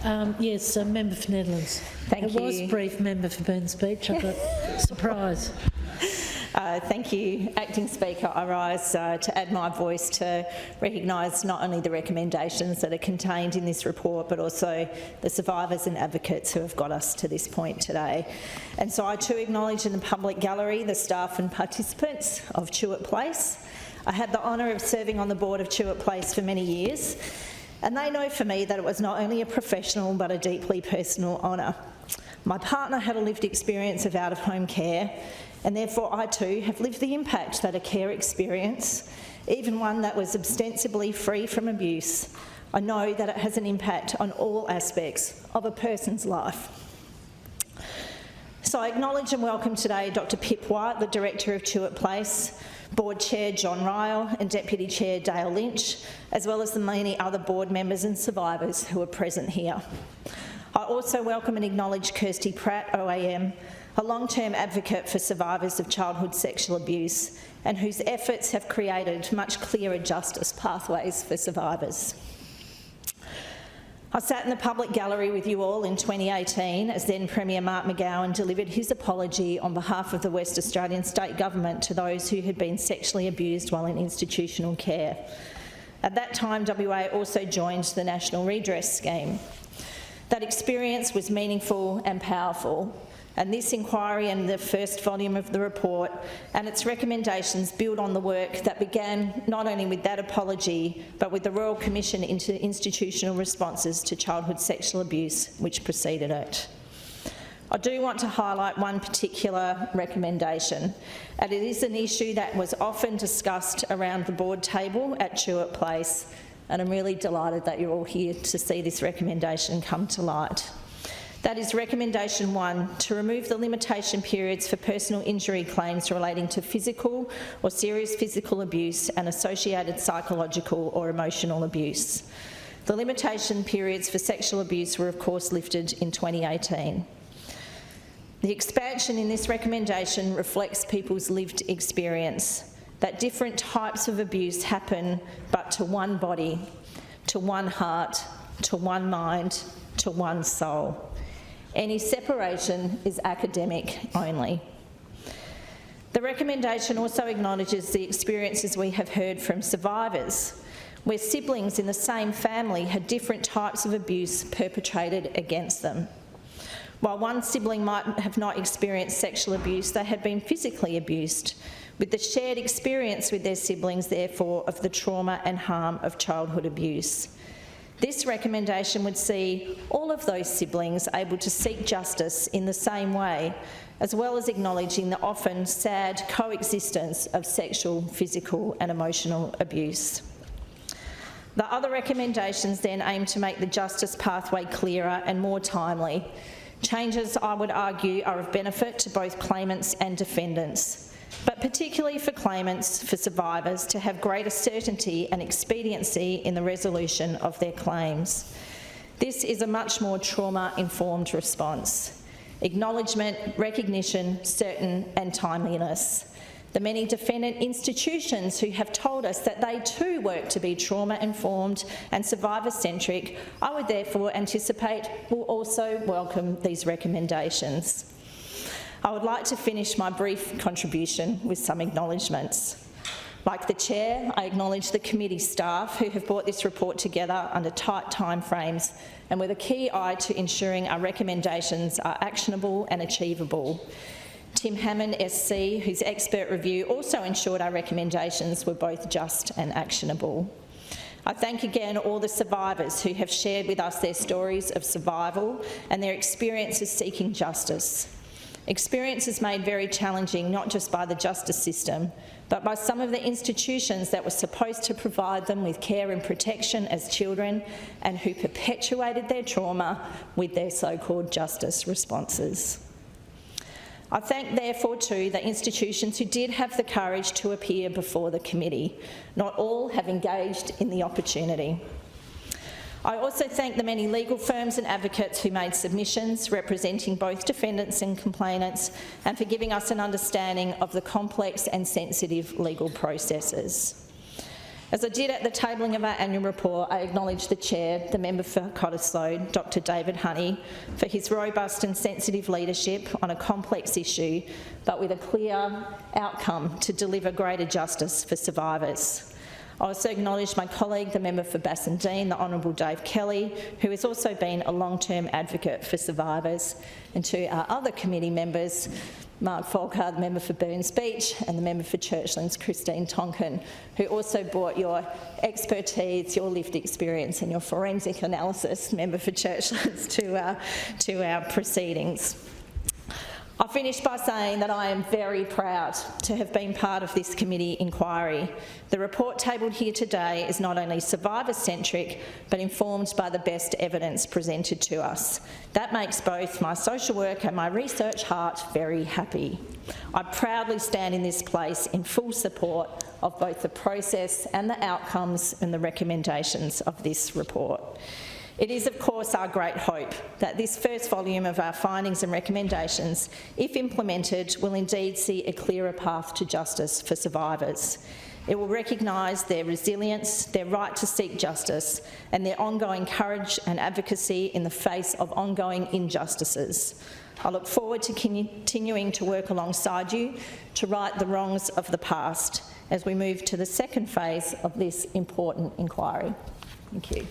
Yes, member for Nedlands. Thank you. It was brief, member for Burns Beach. I got surprise. Thank you, Acting Speaker. I rise to add my voice to recognise not only the recommendations that are contained in this report, but also the survivors and advocates who have got us to this point today. And so I too acknowledge in the public gallery the staff and participants of Tuart Place. I had the honour of serving on the board of Tuart Place for many years, and they know for me that it was not only a professional but a deeply personal honour. My partner had a lived experience of out-of-home care, and therefore I too have lived the impact that a care experience, even one that was ostensibly free from abuse, I know that it has an impact on all aspects of a person's life. So I acknowledge and welcome today Dr Pip White, the Director of Tuart Place, Board Chair John Ryle and Deputy Chair Dale Lynch, as well as the many other board members and survivors who are present here. I also welcome and acknowledge Kirsty Pratt, OAM, a long-term advocate for survivors of childhood sexual abuse and whose efforts have created much clearer justice pathways for survivors. I sat in the public gallery with you all in 2018 as then Premier Mark McGowan delivered his apology on behalf of the West Australian State Government to those who had been sexually abused while in institutional care. At that time, WA also joined the National Redress Scheme. That experience was meaningful and powerful, and this inquiry and the first volume of the report and its recommendations build on the work that began not only with that apology but with the Royal Commission into Institutional Responses to Childhood Sexual Abuse which preceded it. I do want to highlight one particular recommendation, and it is an issue that was often discussed around the board table at Tuart Place, and I'm really delighted that you're all here to see this recommendation come to light. That is recommendation 1, to remove the limitation periods for personal injury claims relating to physical or serious physical abuse and associated psychological or emotional abuse. The limitation periods for sexual abuse were of course lifted in 2018. The expansion in this recommendation reflects people's lived experience, that different types of abuse happen but to one body, to one heart, to one mind, to one soul. Any separation is academic only. The recommendation also acknowledges the experiences we have heard from survivors, where siblings in the same family had different types of abuse perpetrated against them. While one sibling might have not experienced sexual abuse, they had been physically abused, with the shared experience with their siblings, therefore, of the trauma and harm of childhood abuse. This recommendation would see all of those siblings able to seek justice in the same way, as well as acknowledging the often sad coexistence of sexual, physical and emotional abuse. The other recommendations then aim to make the justice pathway clearer and more timely. Changes, I would argue, are of benefit to both claimants and defendants, but particularly for claimants, for survivors, to have greater certainty and expediency in the resolution of their claims. This is a much more trauma-informed response. Acknowledgement, recognition, certain and timeliness. The many defendant institutions who have told us that they too work to be trauma-informed and survivor-centric, I would therefore anticipate will also welcome these recommendations. I would like to finish my brief contribution with some acknowledgements. Like the Chair, I acknowledge the committee staff who have brought this report together under tight timeframes and with a key eye to ensuring our recommendations are actionable and achievable. Tim Hammond SC, whose expert review also ensured our recommendations were both just and actionable. I thank again all the survivors who have shared with us their stories of survival and their experiences seeking justice. Experiences made very challenging not just by the justice system, but by some of the institutions that were supposed to provide them with care and protection as children and who perpetuated their trauma with their so-called justice responses. I thank, therefore, too, the institutions who did have the courage to appear before the committee. Not all have engaged in the opportunity. I also thank the many legal firms and advocates who made submissions representing both defendants and complainants and for giving us an understanding of the complex and sensitive legal processes. As I did at the tabling of our annual report, I acknowledge the Chair, the member for Cottesloe, Dr David Honey, for his robust and sensitive leadership on a complex issue, but with a clear outcome to deliver greater justice for survivors. I also acknowledge my colleague, the member for Bassendean, the Honourable Dave Kelly, who has also been a long-term advocate for survivors, and to our other committee members, Mark Folker, the member for Burns Beach, and the member for Churchlands, Christine Tonkin, who also brought your expertise, your lived experience and your forensic analysis, member for Churchlands, to our proceedings. I'll finish by saying that I am very proud to have been part of this committee inquiry. The report tabled here today is not only survivor-centric, but informed by the best evidence presented to us. That makes both my social work and my research heart very happy. I proudly stand in this place in full support of both the process and the outcomes and the recommendations of this report. It is, of course, our great hope that this first volume of our findings and recommendations, if implemented, will indeed see a clearer path to justice for survivors. It will recognise their resilience, their right to seek justice, and their ongoing courage and advocacy in the face of ongoing injustices. I look forward to continuing to work alongside you to right the wrongs of the past as we move to the second phase of this important inquiry. Thank you.